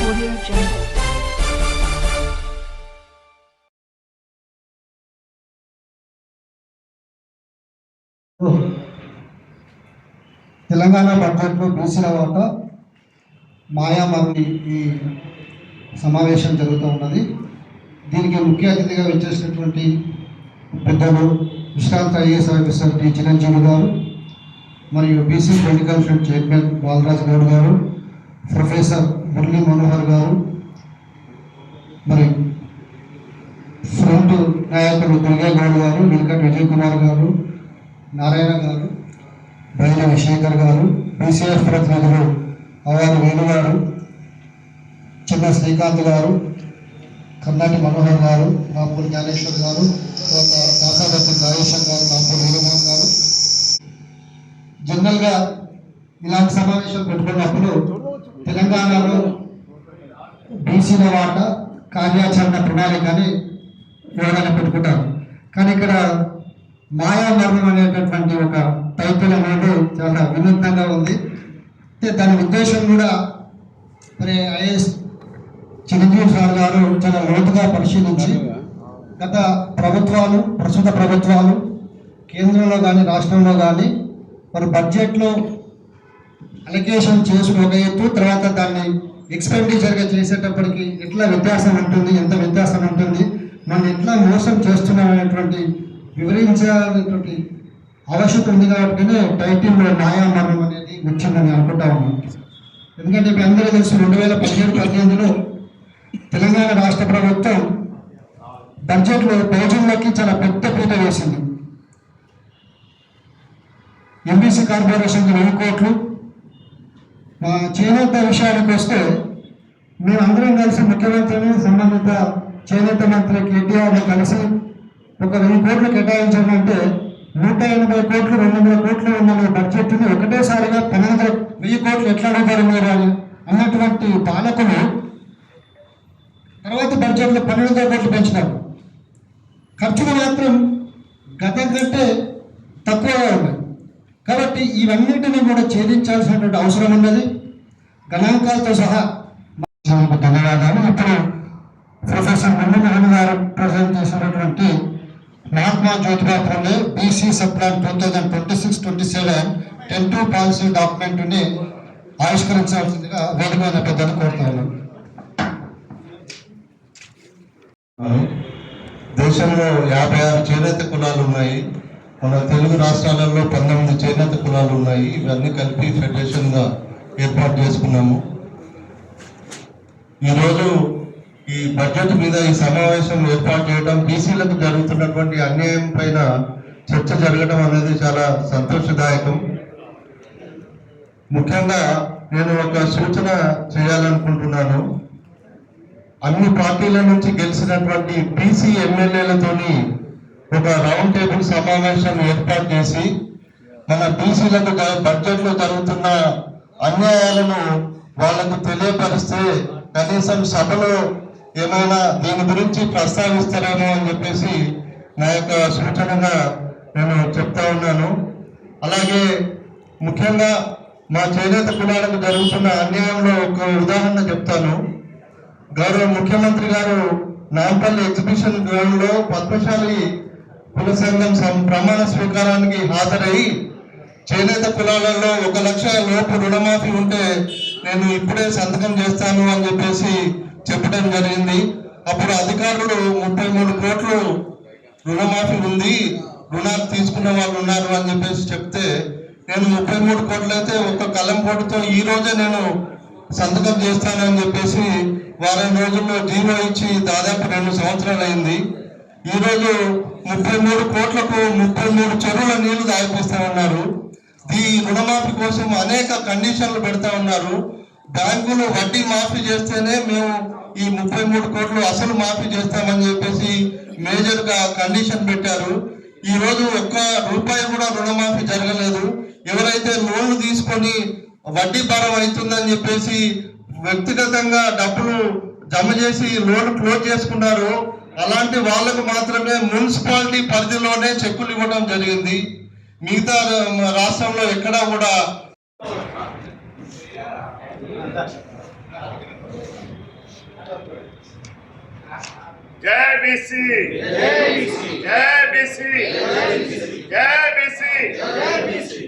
Audio Jungle. Telangana బడ్జెట్లో బీసీల వాటా మాయామరుని ఈ సమావేశం జరుగుతూ ఉన్నది. దీనికి ముఖ్య అతిథిగా వచ్చేసినటువంటి పెద్దలు విశ్రాంత ఐఏఎస్ ఆఫీసర్ టి చిరంజీవి గారు, మరియు BC political front chairman Balraj Goud గారు, ప్రొఫెసర్ మురళీ మనోహర్ గారు, మరి ఫ్రంట్ నాయకులు దుర్గా గౌడ్ గారు, వెంకట విజయ్ కుమార్ గారు, నారాయణ గారు, బైర శేఖర్ గారు, బీసీఎఫ్ ప్రతినిధులు అవారు వేణు గారు, చిన్న శ్రీకాంత్ గారు, కర్ణాటి మనోహర్ గారు, నాపూర్ జ్ఞానేశ్వర్ గారు, కాసాపతి నాగేశ్వర్ గారు, నాపూర్ వీరమోహన్ గారు. జనరల్గా ఇలాంటి సమావేశాలు పెట్టుకున్నప్పుడు తెలంగాణలో బీసీల వాటా కార్యాచరణ ప్రణాళిక అని ఎవరైనా పెట్టుకుంటారు. కానీ ఇక్కడ మాయామరణం అనేటటువంటి ఒక టైటిల్ అనేది చాలా వినూత్నంగా ఉంది. దాని ఉద్దేశం కూడా మరి ఐఏఎస్ చిరంజీవి సార్ గారు చాలా లోతుగా పరిశీలించి గత ప్రభుత్వాలు, ప్రస్తుత ప్రభుత్వాలు కేంద్రంలో కానీ రాష్ట్రంలో కానీ మరి బడ్జెట్లో అలొకేషన్ చేసుకుని ఒక ఎత్తు, తర్వాత దాన్ని ఎక్స్పెండిచర్గా చేసేటప్పటికి ఎట్లా వ్యత్యాసం ఉంటుంది, ఎంత వ్యత్యాసం ఉంటుంది, మనం ఎట్లా మోసం చేస్తున్నాం అనేటువంటి వివరించాలనేటువంటి ఆవశ్యకత ఉంది. కాబట్టి టైటిల్లో మాయామరణం అనేది వచ్చిందని అనుకుంటా ఉన్నాం. ఎందుకంటే మీ అందరూ తెలుసు 2017-18లో తెలంగాణ రాష్ట్ర ప్రభుత్వం బడ్జెట్లో బహుజనులకి చాలా పెద్ద పీట వేసింది. ఎంబీసీ కార్పొరేషన్కి 1000 కోట్లు. మా చేనేత విషయానికి వస్తే మేమందరం కలిసి ముఖ్యమంత్రిని, సంబంధిత చేనేత మంత్రి కేటీఆర్ని కలిసి ఒక 1000 కోట్లు కేటాయించామంటే 180 కోట్లు, 200 కోట్లు ఉన్న బడ్జెట్ని ఒకటేసారిగా 1000 కోట్లు ఎట్లా అడుగుతారు మీరు అని అన్నటువంటి పాలకులు తర్వాత బడ్జెట్లో 1200 కోట్లు పెంచినారు. ఖర్చులు మాత్రం గతం కంటే తక్కువగా ఉన్నాయి. కాబట్టి ఇవన్నింటినీ కూడా ఛేదించాల్సినటువంటి అవసరం ఉన్నది, గణాంకాలతో సహా. ధన్యవాదాలు. ఇప్పుడు ప్రొఫెసర్ మురళీమోహన్ గారు ప్రజెంట్ చేసినటువంటి Mahatma Jyotiba Phule BC sub plan 2026-27 10-2 policy డాక్యుమెంట్ని ఆవిష్కరించాల్సిందిగా వేదికైన పెద్దలు కోరుతాను. దేశంలో 56 చేనేత కులాలు ఉన్నాయి. మన తెలుగు రాష్ట్రాలలో 19 చేనేత కులాలు ఉన్నాయి. ఇవన్నీ కలిపి ఫెడరేషన్గా ఏర్పాటు చేసుకున్నాము. ఈరోజు ఈ బడ్జెట్ మీద ఈ సమావేశం ఏర్పాటు చేయడం, బీసీలకు జరుగుతున్నటువంటి అన్యాయం పైన చర్చ జరగడం అనేది చాలా సంతోషదాయకం. ముఖ్యంగా నేను ఒక సూచన చేయాలనుకుంటున్నాను. అన్ని పార్టీల నుంచి గెలిచినటువంటి బీసీ ఎమ్మెల్యేలతోని ఒక రౌండ్ టేబుల్ సమావేశం ఏర్పాటు చేసి మన బీసీలకు బడ్జెట్లో జరుగుతున్న అన్యాయాలను వాళ్లకు తెలియపరిస్తే కనీసం సభలో ఏమైనా దీని గురించి ప్రస్తావిస్తారేమో అని చెప్పేసి నా యొక్క సూచనగా నేను చెప్తా ఉన్నాను. అలాగే ముఖ్యంగా మా చేనేత కులాలకు జరుగుతున్న అన్యాయంలో ఒక ఉదాహరణ చెప్తాను. గౌరవ ముఖ్యమంత్రి గారు నాంపల్లి ఎగ్జిబిషన్ గ్రౌండ్ లో పద్మశాలి కుల సంఘం ప్రమాణ స్వీకారానికి హాజరై చేనేత కులాలలో 1 లక్ష లోపు రుణమాఫీ ఉంటే నేను ఇప్పుడే సంతకం చేస్తాను అని చెప్పేసి చెప్పడం జరిగింది. అప్పుడు అధికారులు 33 కోట్లు రుణమాఫీ ఉంది, రుణాలు తీసుకున్న వాళ్ళు ఉన్నారు అని చెప్పేసి చెప్తే నేను 33 కోట్లు అయితే ఒక్క కలం పోటుతో ఈ రోజే నేను సంతకం చేస్తానని చెప్పేసి వారం రోజుల్లో జీవో ఇచ్చి దాదాపు 2 సంవత్సరాలు అయింది. ఈరోజు 33 కోట్లకు 33 చెరువుల నీళ్లు దాగిపిస్తా ఉన్నారు. ఈ రుణమాఫీ కోసం అనేక కండిషన్లు పెడతా ఉన్నారు. బ్యాంకులు వడ్డీ మాఫీ చేస్తేనే మేము ఈ 33 కోట్లు అసలు మాఫీ చేస్తామని చెప్పేసి మేజర్ గా కండిషన్ పెట్టారు. ఈ రోజు ఒక్క రూపాయి కూడా రుణమాఫీ జరగలేదు. ఎవరైతే లోన్లు తీసుకొని వడ్డీ భారం అవుతుందని చెప్పేసి వ్యక్తిగతంగా డబ్బులు జమ చేసి లోన్ క్లోజ్ చేసుకున్నారు, అలాంటి వాళ్లకు మాత్రమే మున్సిపాలిటీ పరిధిలోనే చెక్కులు ఇవ్వడం జరిగింది. మిగతా రాష్ట్రంలో ఎక్కడా కూడా जय बीसी जय बीसी जय बीसी